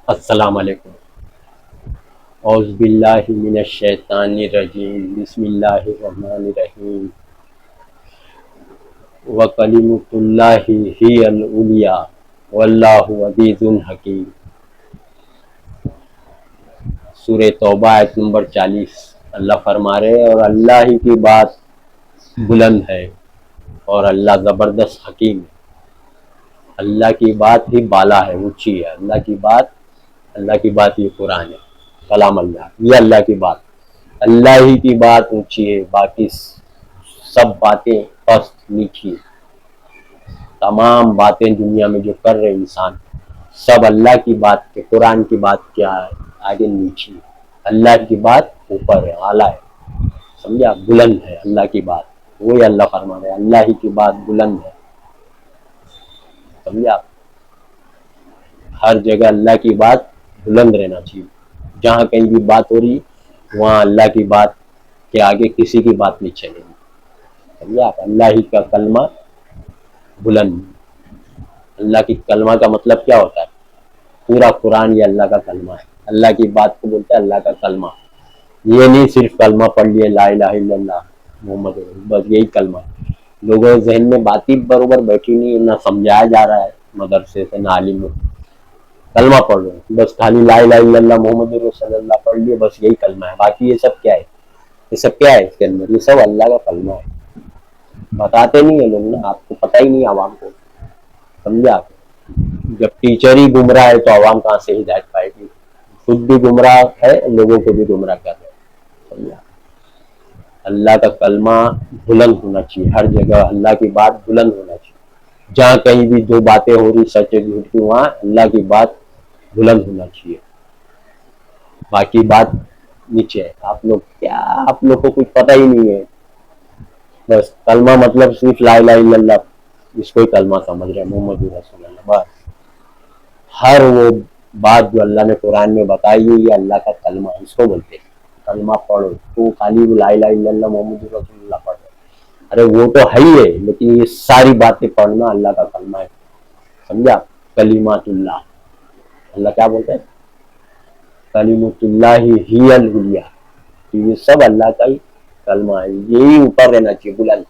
السلام علیکم۔ اعوذ باللہ من الشیطان الرجیم، بسم اللہ الرحمن الرحیم۔ وَكَلِمَةُ اللَّهِ هِيَ الْعُلْيَا وَاللَّهُ عَزِیزٌ حکیم۔ سورہ توبہ آیت نمبر 40۔ اللہ فرما رہے ہیں اور اللہ ہی کی بات بلند ہے اور اللہ زبردست حکیم ہے۔ اللہ کی بات ہی بالا ہے، اونچی ہے۔ اللہ کی بات یہ قرآن ہے، کلام اللہ، یہ اللہ کی بات، اللہ ہی کی بات اونچی ہے، باقی سب باتیں پست نیچی ہے۔ تمام باتیں دنیا میں جو کر رہے انسان، سب اللہ کی بات کے، قرآن کی بات کیا ہے، آگے نیچی ہے۔ اللہ کی بات اوپر ہے، اعلیٰ ہے، سمجھا، بلند ہے اللہ کی بات۔ وہی اللہ فرما رہے ہیں، اللہ ہی کی بات بلند ہے، سمجھا۔ ہر جگہ اللہ کی بات بلند رہنا چاہیے، جہاں کہیں بھی بات ہو رہی وہاں اللہ کی بات کے آگے کسی کی بات نہیں چلے گی، سمجھا۔ اللہ ہی کا کلمہ بلند، اللہ کی کلمہ کا مطلب کیا ہوتا ہے؟ پورا قرآن یہ اللہ کا کلمہ ہے، اللہ کی بات کو بولتے ہیں اللہ کا کلمہ۔ یہ نہیں صرف کلمہ پڑھ لیے لا الہ الا اللہ محمد رسول اللہ، بس یہی کلمہ ہے۔ لوگوں کے ذہن میں بات ہی برابر بیٹھی نہیں، نہ سمجھایا جا رہا ہے مدرسے سے، نہ عالم، کلمہ پڑھ رہے ہیں بس، خالی لا الہ الا اللہ محمد رسول اللہ پڑھ لیے، بس یہی کلمہ ہے۔ باقی یہ سب کیا ہے؟ یہ سب کیا ہے اس کے اندر؟ یہ سب اللہ کا کلمہ ہے، بتاتے نہیں ہیں لوگ نا، آپ کو پتہ ہی نہیں عوام کو، سمجھا۔ جب ٹیچر ہی گمراہ ہے تو عوام کہاں سے ہدایت پائے گی؟ خود بھی گمراہ ہے، لوگوں کو بھی گمراہ کر رہے ہیں، سمجھا۔ اللہ کا کلمہ بلند ہونا چاہیے، ہر جگہ اللہ کی بات بلند ہونا چاہیے۔ جہاں کہیں بھی دو باتیں ہو رہی، سچ جھوٹ کی، وہاں اللہ کی بات بلند ہونا چاہیے، باقی بات نیچے ہے۔ آپ لوگ کو کچھ پتہ ہی نہیں ہے، بس کلمہ مطلب صرف لا الہ الا اللہ، اس کو ہی کلمہ سمجھ رہے ہیں، محمد رسول اللہ، بس۔ ہر وہ بات جو اللہ نے قرآن میں بتائی ہے یہ اللہ کا کلمہ ہے، اس کو بولتے ہیں کلمہ پڑھو۔ تو خالی لا الہ الا اللہ محمد رسول اللہ پڑھ رہے، ارے وہ تو ہے ہی ہے، لیکن یہ ساری باتیں پڑھنا اللہ کا کلمہ ہے، سمجھا۔ کلمات اللہ، اللہ کیا بولتے ہیں؟ کلمۃ اللہ ہی العلیہ، یہ سب اللہ کا ہی کلمہ ہے، یہی اوپر رہنا چاہیے، بلند۔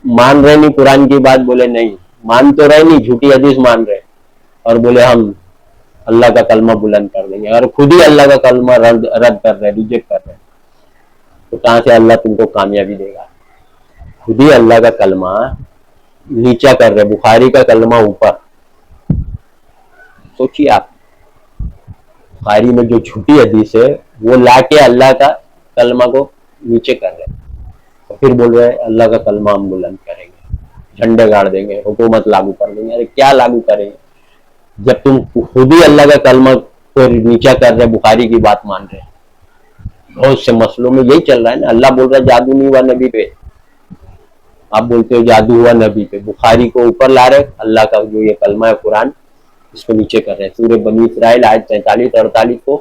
مان رہے نہیں قرآن کی بات، بولے نہیں مان تو رہے نہیں، جھوٹی حدیث مان رہے اور بولے ہم اللہ کا کلمہ بلند کر دیں گے، اور خود ہی اللہ کا کلمہ رد کر رہے، ریجیکٹ کر رہے، تو کہاں سے اللہ تم کو کامیابی دے گا؟ خود ہی اللہ کا کلمہ نیچا کر رہے، بخاری کا کلمہ اوپر، سوچیے آپ۔ بخاری میں جو جھوٹی حدیث ہے وہ لا کے اللہ کا کلمہ کو نیچے کر رہے، اور پھر بول رہے اللہ کا کلمہ ہم بلند کریں گے، جھنڈے گاڑ دیں گے، حکومت لاگو کر دیں گے۔ ارے کیا لاگو کریں گے جب تم خود ہی اللہ کا کلمہ کو نیچا کر رہے، بخاری کی بات مان رہے؟ بہت سے مسئلوں میں یہی چل رہا ہے نا، اللہ بول رہا ہے جادو نہیں ہوا نبی پہ، آپ بولتے ہو جادو ہوا نبی پہ۔ بخاری کو اوپر لا رہے، اللہ کا جو یہ کلمہ ہے قرآن، اس کو نیچے کر رہے۔ سورہ بنی اسرائیل آیت 43-48 کو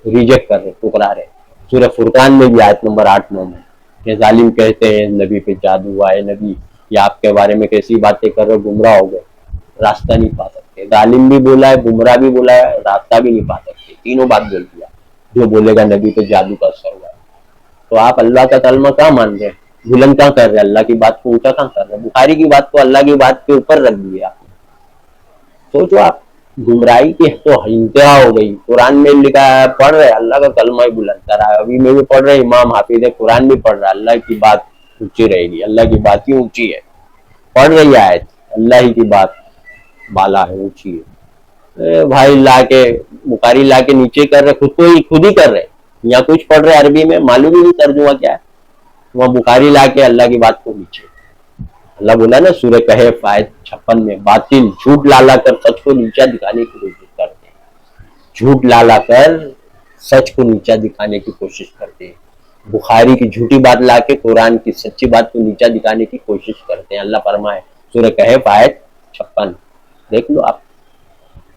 ریجیکٹ کر رہے، ٹکرا رہے۔ سورہ فرقان میں بھی آیت نمبر 8-9 میں کہ ظالم کہتے ہیں نبی پہ جادو ہوا ہے، نبی یہ آپ کے بارے میں کیسی باتیں کر رہے، گمراہ ہو گئے، راستہ نہیں پا سکتے۔ ظالم بھی بولا ہے، گمراہ بھی بولا ہے، راستہ بھی نہیں پا سکتے، تینوں بات بول دیا۔ جو بولے گا نبی پہ جادو کا اثر ہوا ہے، تو آپ اللہ کا کلمہ کہاں مان رہے ہیں؟ بلند کہاں کر رہے ہیں؟ اللہ کی بات کو اونچا کہاں کر رہے ہیں؟ بخاری کی بات کو اللہ کی بات کے اوپر رکھ دیا۔ سوچو آپ، گمراہی کی تو انتہا ہو گئی۔ قرآن میں لکھا ہے، پڑھ رہے اللہ کا کلمہ ہی بلند کرا ہے، ابھی میں بھی پڑھ رہے، امام حافظ قرآن بھی پڑھ رہا ہے، اللہ کی بات اونچی رہے گی، اللہ کی بات ہی اونچی ہے، پڑھ رہی آیت، اللہ ہی کی بات بالا ہے، اونچی ہے۔ بھائی لا کے بخاری لا کے نیچے کر رہے، خود ہی کر رہے، یا کچھ پڑھ رہے عربی میں، معلوم ہی نہیں ترجمہ کیا ہے، وہاں بخاری لا کے اللہ کی بات کو نیچے۔ اللہ بولا نا سورہ کہف آیت 56 میں، باطل جھوٹ لالا کر سچ کو نیچا دکھانے کی کوشش کرتے ہیں، جھوٹ لالا کر سچ کو نیچا دکھانے کی کوشش کرتے ہیں، بخاری کی جھوٹی بات لا کے قرآن کی سچی بات کو نیچا دکھانے کی کوشش کرتے ہیں۔ اللہ فرمائے سورہ کہف آیت 56، دیکھ لو آپ،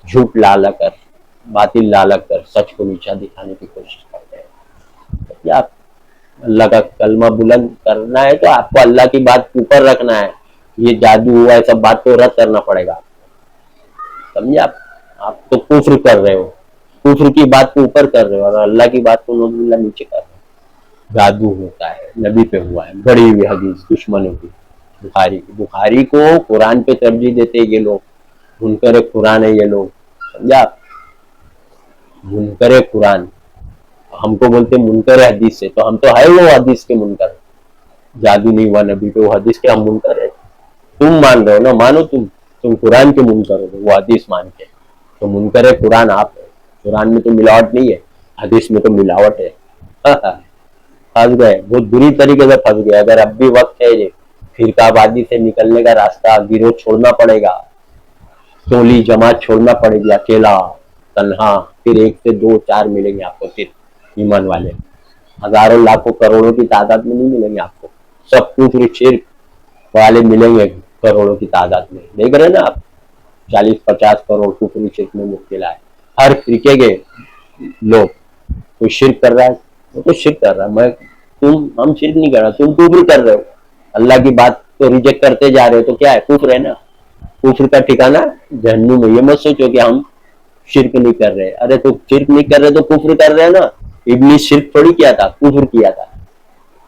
جھوٹ لالا کر، باطل لالا کر سچ کو نیچا دکھانے کی کوشش کرتے ہیں۔ کیا اللہ کا کلمہ بلند کرنا ہے تو آپ کو اللہ کی بات اوپر رکھنا ہے، یہ جادو ہوا ہے سب بات کو رد کرنا پڑے گا، سمجھے آپ۔ آپ تو کفر کر رہے ہو، کفر کی بات کو اوپر کر رہے ہو اور اللہ کی بات کو نعوذ باللہ نیچے کر رہے ہو۔ جادو ہوتا ہے، نبی پہ ہوا ہے، بڑی ہوئی حدیث دشمنوں کی، بخاری کو قرآن پہ ترجیح دیتے یہ لوگ، منکر قرآن ہے یہ لوگ، سمجھا؟ منکر قرآن ہم کو بولتے منکر حدیث سے، تو ہم تو ہے وہ حدیث کے منکر، جادو نہیں ہوا نبی پہ، وہ حدیث کے ہم منکر ہے۔ تم مان رہے ہو نا، مانو تم قرآن کے منکر ہو، وہ حدیث مان کے، تو منکر قرآن آپ ہے۔ قرآن میں تو ملاوٹ نہیں ہے، حدیث میں تو ملاوٹ ہے۔ پھنس گئے، بہت بری طریقے سے پھنس گئے۔ اگر اب بھی وقت ہے یہ فرقہ آبادی سے نکلنے کا راستہ، گروہ چھوڑنا پڑے گا، ٹولی جماعت چھوڑنا پڑے گی، اکیلا تنہا، پھر ایک سے دو چار ملیں گے آپ کو، پھر ایمان والے ہزاروں لاکھوں کروڑوں کی تعداد میں نہیں ملیں گے آپ کو، سب کفر شرک والے ملیں گے کروڑوں کی تعداد میں۔ دیکھ رہے نا آپ، 40-50 کروڑ کفر شرک میں مبتلا ہے ہر فرقے کے لوگ۔ کوئی شرک کر رہا ہے، وہ تو شرک کر رہا ہے، ہم شرک نہیں کر رہا، تم کفر کر رہے ہو، اللہ کی بات کو ریجیکٹ کرتے جا رہے ہو، تو کیا ہے؟ کفر ہے نا۔ کفر کا ٹھکانہ جہنم میں۔ یہ مت سوچو کہ ہم شرک نہیں کر رہے، ارے تو شرک نہیں کر رہے تو کفر کر رہے ہیں نا۔ ابلیس شرک تھوڑی کیا تھا، کفر کیا تھا،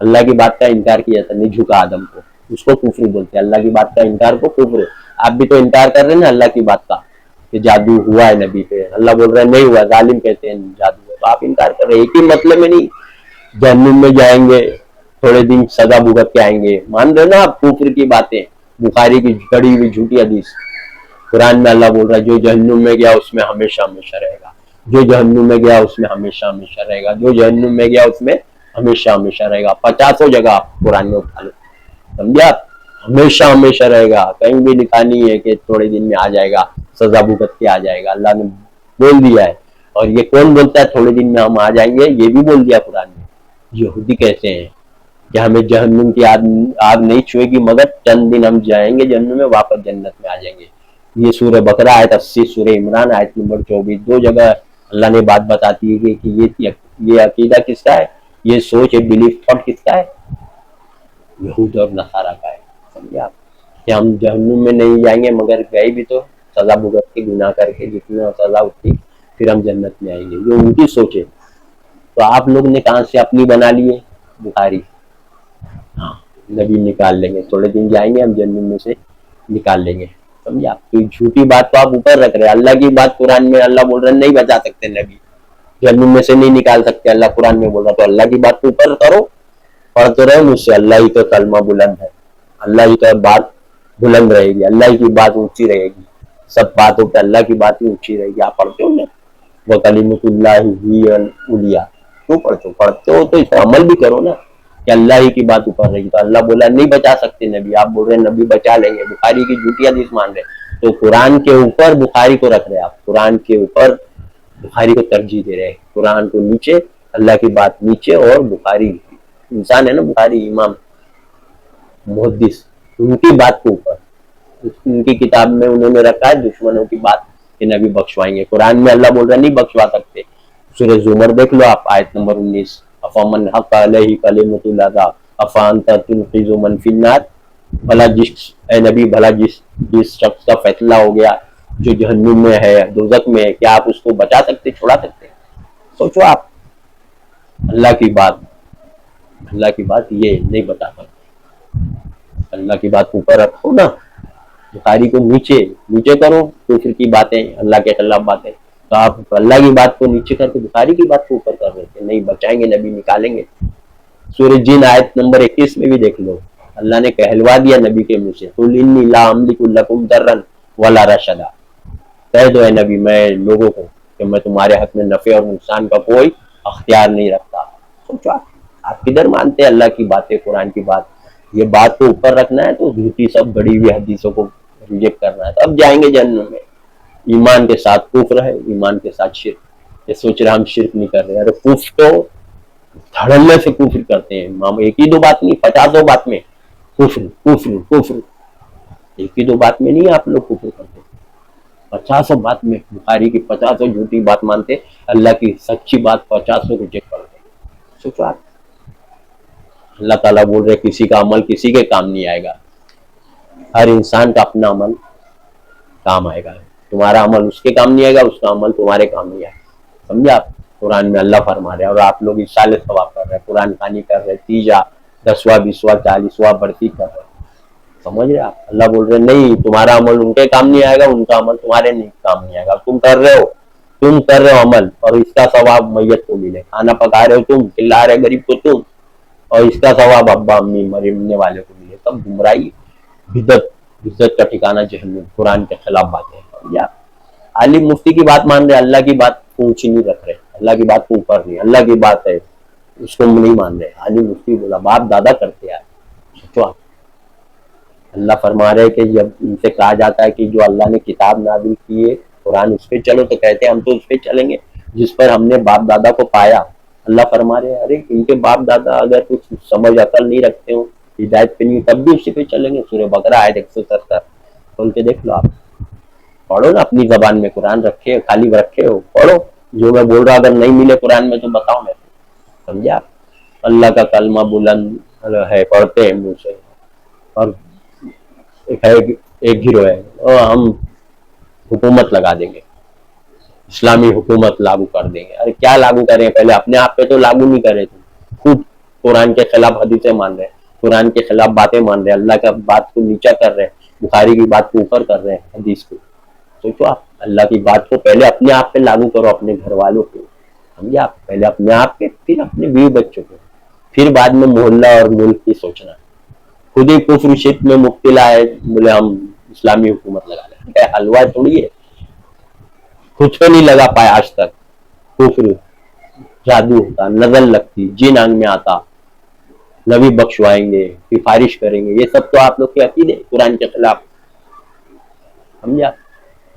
اللہ کی بات کا انکار کیا تھا، نہیں جھکا آدم کو، اس کو کفر بولتے ہیں۔ اللہ کی بات کا انکار کو کفر ہے۔ آپ بھی تو انکار کر رہے ہیں نا اللہ کی بات کا، کہ جادو ہوا ہے نبی پہ، اللہ بول رہے ہیں نہیں ہوا، ظالم کہتے ہیں جادو ہے، تو آپ انکار کر رہے ہیں۔ ایک ہی مطلب میں نہیں جہنم میں جائیں گے، تھوڑے دن سزا بھگت کے آئیں گے، مان رہے نا آپ کفر کی باتیں، بخاری کی کڑی ہوئی جھوٹی حدیث۔ قرآن میں اللہ بول رہا ہے جو جہنم میں گیا اس میں ہمیشہ ہمیشہ رہے گا، جو جہنم میں گیا اس میں ہمیشہ ہمیشہ رہے گا، جو جہنم میں گیا اس میں ہمیشہ ہمیشہ رہے گا۔ 50 جگہ آپ قرآن میں اٹھا لو، سمجھا؟ ہمیشہ ہمیشہ رہے گا، کہیں بھی لکھا نہیں ہے کہ تھوڑے دن میں آ جائے گا، سزا بھگت کے آ جائے گا، اللہ نے بول دیا ہے۔ اور یہ کون بولتا ہے تھوڑے دن میں ہم آ جائیں گے؟ یہ بھی بول دیا قرآن میں۔ یہودی کہتے ہیں کہ ہمیں جہنم کی آگ نہیں چھوئے گی مگر چند دن ہم جائیں گے جہنم میں، واپس جنت میں آ جائیں گے۔ یہ سورہ بقرہ آیت 80، سورہ عمران آیت نمبر 24، دو جگہ اللہ نے بات بتاتی ہے کہ یہ عقیدہ کس کا ہے، یہ سوچ، یہ بلیف تھاٹ کس کا ہے؟ یہود اور نصارہ کا ہے، سمجھے آپ؟ کہ ہم جہنم میں نہیں جائیں گے مگر گئے بھی تو سزا بھگت کے، گناہ کر کے، جتنا سزا اٹھی پھر ہم جنت میں آئیں گے، یہ ان کی سوچ ہے۔ تو آپ لوگ نے کہاں سے اپنی بنا لی ہے بخاری؟ ہاں، نبی نکال لیں گے، تھوڑے دن جائیں گے ہم جہنم میں سے نکال لیں گے، سمجھے آپ؟ تو جھوٹی بات کو آپ اوپر رکھ رہے ہیں، اللہ کی بات قرآن میں اللہ بول رہے ہیں نہیں بچا سکتے نبی، جہنم میں سے نہیں نکال سکتے، اللہ قرآن میں بول رہا، تو اللہ کی بات کو اوپر کرو، پڑھتے رہو مجھ سے، اللہ ہی کا کلمہ بلند ہے، اللہ ہی کا بات بلند رہے گی، اللہ ہی کی بات اونچی رہے گی، سب باتوں پہ اللہ کی بات ہی اونچی رہے گی۔ آپ پڑھتے ہو نا وَكَلِمَةُ اللَّهِ هِيَ الْعُلْيَا، کیوں پڑھتے ہو تو اس پر عمل بھی کرو نا، کہ اللہ ہی کی بات اوپر رہے گی۔ تو اللہ بولا نہیں بچا سکتے نبی، آپ بول رہے ہیں نبی بچا لیں گے، بخاری کی جھوٹی حدیث مان رہے، تو قرآن کے اوپر بخاری کو رکھ رہے، آپ قرآن کے اوپر بخاری کو ترجیح دے رہے، قرآن کو نیچے، اللہ کی بات نیچے، اور بخاری انسان ہے نا، بخاری امام محدث، ان کی بات کے اوپر، ان کی کتاب میں انہوں نے رکھا ہے دشمنوں کی بات کہ نبی بخشوائیں گے، قرآن میں اللہ بول رہا ہے نہیں بخشوا سکتے۔ سورہ زمر دیکھ لو آپ، آیت نمبر 19، افمن حق علیہ کلمۃ العذاب افانت تنقذ من فی النار، بھلا اے نبی، بھلا جس شخص کا فیصلہ ہو گیا جو جہنم میں ہے، دوزخ میں ہے، کیا آپ اس کو بچا سکتے، چھڑا سکتے؟ سوچو آپ، اللہ کی بات یہ نہیں بتا سکتے، اللہ کی بات کو اوپر رکھو نا، بخاری کو نیچے کرو، کفر کی باتیں، اللہ کے خلاف باتیں، تو آپ اللہ کی بات کو نیچے کر کے بخاری کی بات کو اوپر کر رہے تھے، نہیں بچائیں گے نبی، نکالیں گے۔ سورہ جن آیت نمبر 21 میں بھی دیکھ لو، اللہ نے کہلوا دیا نبی کے منہ سے، قُلْ إِنِّي لَا أَمْلِكُ لَكُمْ ضَرًّا وَلَا رَشَدًا، کہہ دو اے نبی میں لوگوں کو کہ میں تمہارے حق میں نفع اور نقصان کا کوئی اختیار نہیں رکھتا۔ سوچو آپ کدھر مانتے ہیں اللہ کی باتیں، قرآن کی بات؟ یہ بات کو اوپر رکھنا ہے تو جھوٹی سب بڑی ہوئی حدیثوں کو ریجیکٹ کرنا ہے، تو اب جائیں گے جہنم میں۔ ایمان کے ساتھ کفر ہے، ایمان کے ساتھ شرک، یہ سوچ رہے ہم شرک نہیں کر رہے، ارے کفر تو دھڑلے سے کفر کرتے ہیں، ایک ہی دو بات نہیں، 50 بات میں کفر کفر کفر، ایک ہی دو بات میں نہیں آپ لوگ کفر کرتے، 50 بات میں، بخاری کی 50 جھوٹی بات مانتے، اللہ کی سچی بات 50 ریجیکٹ کرتے۔ سوچو آپ، اللہ تعالیٰ بول رہے کسی کا عمل کسی کے کام نہیں آئے گا، ہر انسان کا اپنا عمل کام آئے گا۔ تمہارا عمل اس کے کام نہیں آئے گا، اس کا عمل تمہارے کام نہیں آئے گا. سمجھا آپ؟ قرآن میں اللہ فرما رہے ہیں، اور آپ لوگ اصال ثواب کر رہے ہیں، قرآن خوانی کر رہے ہیں، تیجا 10واں 20واں 40واں بڑھتی کر رہے ہیں. سمجھ رہے آپ؟ اللہ بول رہے نہیں، تمہارا عمل ان کے کام نہیں آئے گا، ان کا عمل تمہارے نہیں کام نہیں آئے گا. تم کر رہے ہو عمل، اور اس کا ثواب میت کو ملے. کھانا پکا رہے ہو تم، کھلا رہے غریب کو تم، اور اس کا ثواب ابا امی مرنے والے کو ملے. سب گمراہی، بدعت کا ٹھکانہ جہنم. قرآن کے خلاف باتیں یا عالم مفتی کی بات مان رہے، اللہ کی بات کو اونچی نہیں رکھ رہے، اللہ کی بات کو اوپر نہیں. اللہ کی بات ہے اس کو نہیں مان رہے. عالم مفتی بولا باپ دادا کرتے ہیں. سوچو آپ، اللہ فرما رہے کہ جب ان سے کہا جاتا ہے کہ جو اللہ نے کتاب نازل کی ہے قرآن، اس پہ چلو، تو کہتے ہیں ہم تو اس پہ چلیں گے جس پر ہم نے باپ دادا کو پایا. اللہ فرما رہے ارے ان کے باپ دادا اگر کچھ سمجھ عقل نہیں رکھتے ہوں، ہدایت پہ نہیں، تب بھی اسی پہ چلیں گے. سورہ بقرہ آیت 170 کھول کے دیکھ لو. آپ پڑھو نا اپنی زبان میں، قرآن رکھے خالی رکھے ہو، پڑھو. جو میں بول رہا اگر نہیں ملے قرآن میں تو بتاؤ میں. سمجھا؟ اللہ کا کلمہ بلند ہے، پڑھتے ہیں منہ سے. اور ایک گروہ ہے اور ہم حکومت لگا دیں گے، اسلامی حکومت لاگو کر دیں گے. ارے کیا لاگو کریں؟ پہلے اپنے آپ پہ تو لاگو نہیں کرے تھے. خود قرآن کے خلاف حدیثیں مان رہے ہیں، قرآن کے خلاف باتیں مان رہے ہیں، اللہ کا بات کو نیچا کر رہے ہیں، بخاری کی بات کو اوپر کر رہے ہیں، حدیث کو. سوچو آپ، اللہ کی بات کو پہلے اپنے آپ پہ لاگو کرو، اپنے گھر والوں پہ. سمجھا؟ پہلے اپنے آپ پہ، پھر اپنے بیوی بچوں پہ، پھر بعد میں محلہ اور ملک کی سوچنا. خود ہی کفر شرک میں مبتلا ہے، بولے ہم اسلامی حکومت لگا لیں. حلوہ تھوڑی ہے، خود پہ نہیں لگا پائے آج تک. کفر، جادو ہوتا، نظر لگتی، جن آنگ میں آتا، نبی بخشوائیں گے، سفارش کریں گے، یہ سب تو آپ لوگ کے عقیدے قرآن کے خلاف. سمجھا؟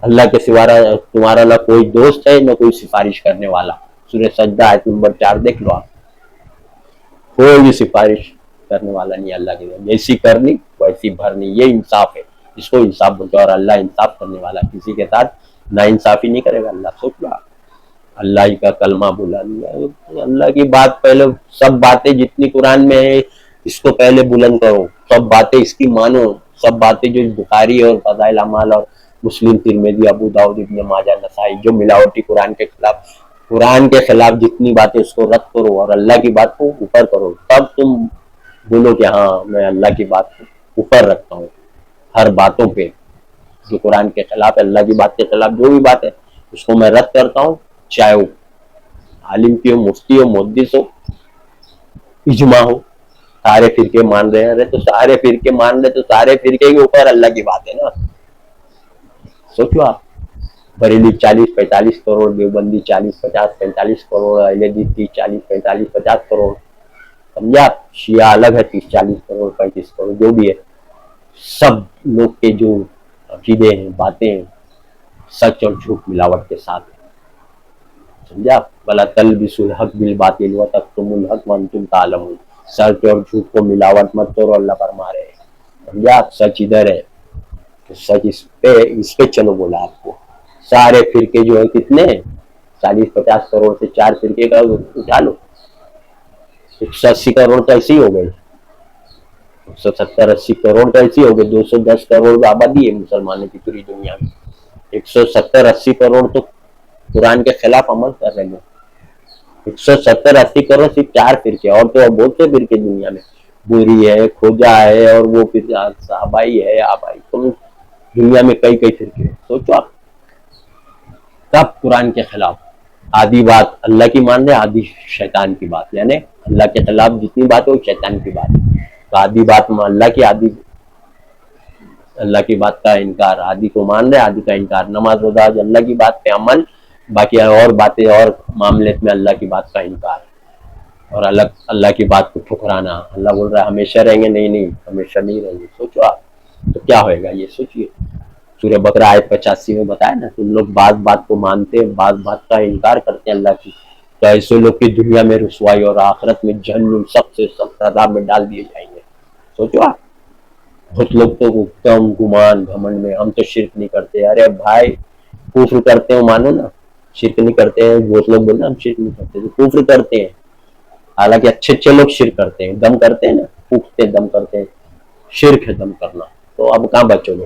اللہ کے سوا تمہارا نہ کوئی دوست ہے، نہ کوئی سفارش کرنے والا. سورہ سجدہ آیت نمبر 4 دیکھ لو آپ. کوئی بھی سفارش کرنے والا نہیں اللہ کے. جیسی کرنی ویسی بھرنی، یہ انصاف ہے. اس کو انصاف بولتے ہیں، اور اللہ انصاف کرنے والا، کسی کے ساتھ نا انصافی نہیں کرے گا اللہ. سوچ لو اللہ ہی کا کلمہ بلند ہے. اللہ کی بات پہلے، سب باتیں جتنی قرآن میں ہے اس کو پہلے بلند کرو، سب باتیں اس کی مانو. سب باتیں جو بخاری اور فضائل اعمال اور مسلم، ترمذی، ابو داؤد، ابن ماجہ، نسائی، جو ملاوٹی قرآن کے خلاف جتنی باتیں اس کو رد کرو اور اللہ کی بات کو اوپر کرو. تب تم بولو کہ ہاں میں اللہ کی بات کو اوپر رکھتا ہوں ہر باتوں پہ. جو قرآن کے خلاف ہے، اللہ کی بات کے خلاف جو بھی بات ہے اس کو میں رد کرتا ہوں. چاہے وہ عالم کی ہو، مفتی ہو، محدث ہو، اجماع ہو. سارے فرقے مان رہے ہیں، تو سارے فرقے مان رہے تو سارے فرقے کے اوپر اللہ کی بات ہے نا. سوچو آپ، بریلی 40-45 کروڑ، دیوبندی 40-50-45 کروڑ، اہل حدیث 30-40-45-50 کروڑ. سمجھا آپ؟ شیعہ الگ ہے 30-40 کروڑ 35 کروڑ، جو بھی ہے. سب لوگ کے جو عقیدے ہیں، باتیں ہیں، سچ اور جھوٹ ملاوٹ کے ساتھ. سمجھا؟ بلا تلبسوا الحق بالباطل وتکتموا الحق وانتم تعلمون. سچ اور جھوٹ کو ملاوٹ مت کرو، اللہ فرما رہے ہیں. سمجھا؟ سچ ادھر ہے تو سچ اس پہ چلو بولا آپ کو. سارے فرقے جو ہے کتنے ہیں؟ 40-50 کروڑ سے 4 فرقے کا اٹھا لو، 180 کروڑ تو ایسے ہی ہو گئے. 170-80 کروڑ تو ایسے ہی ہو گئے. 210 کروڑ آبادی ہے مسلمانوں کی پوری دنیا میں. 170-80 کروڑ تو قرآن کے خلاف عمل کر رہے ہیں. 170-80 کروڑ صرف 4 فرقے، اور تو بہت سے فرقے دنیا میں، بوری ہے، کھوجا ہے، اور وہ پھر صحابائی ہے، آبائی، تو دنیا میں کئی فرقے. سوچو آپ، کب قرآن کے خلاف آدھی بات اللہ کی مان رہے، آدھی شیطان کی بات. یعنی اللہ کے خلاف جتنی بات ہے وہ شیطان کی بات ہے. تو آدھی بات اللہ کی، آدھی اللہ کی بات کا انکار. آدھی کو مان رہے، آدھی کا انکار. نماز روزہ اللہ کی بات پہ عمل، باقی اور باتیں اور معاملے میں اللہ کی بات کا انکار اور اللہ کی بات کو ٹھکرانا. اللہ بول رہا ہے ہمیشہ رہیں گے، نہیں ہمیشہ نہیں رہیں گے. سوچو آپ تو کیا ہوئے گا یہ سوچئے. سورہ بقرہ آیت 85 میں بتایا نا، تم لوگ بعض بات کو مانتے ہیں، بعض بات کا انکار کرتے ہیں اللہ کی، تو ایسے لوگ کی دنیا میں رسوائی اور آخرت میں جہنم سب سے سخت عذاب میں ڈال دیے جائیں گے. سوچو آپ، بہت لوگ تو کم گمان گھمنڈ میں ہم تو شرک نہیں کرتے. ارے بھائی کفر کرتے ہو مانو نا، شرک نہیں کرتے ہیں. بہت لوگ بولنا ہم شرک نہیں کرتے، تو کفر کرتے ہیں. حالانکہ اچھے لوگ شرک کرتے ہیں، دم کرتے ہیں نا، پھونکتے دم کرتے ہیں. شرک ہے دم کرنا. تو اب کہاں بچو گے؟